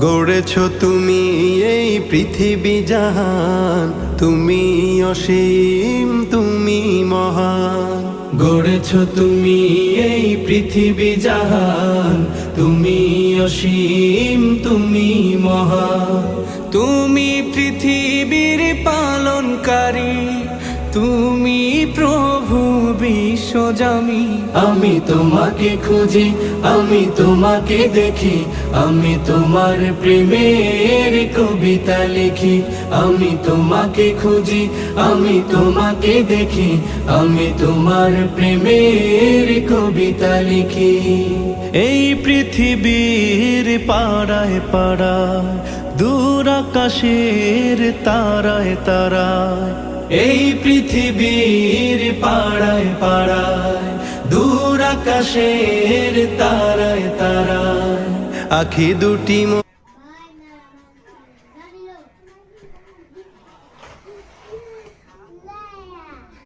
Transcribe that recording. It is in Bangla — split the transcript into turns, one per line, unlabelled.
গড়েছ তুমি এই পৃথিবী জাহান, তুমি অসীম তুমি মহান।
গড়েছ তুমি এই পৃথিবী জাহান, তুমি অসীম তুমি মহান। তুমি পৃথিবীর পালনকারী, তুমি প্রভু বিশ্বজামি। আমি তোমাকে খুঁজি, আমি তোমাকে দেখি, আমি তোমার প্রেমের কবিতা লিখি। আমি তোমাকে খুঁজি, আমি তোমাকে দেখি, আমি তোমার প্রেমের কবিতা লিখি।
এই পৃথিবীর পাড়ায় পাড়ায়, দূর আকাশের তারায় তারায়,
এই পৃথিবীর পাড়ায় পাড়ায়, দূর আকাশের তারায় তারায়,
আখি দুটি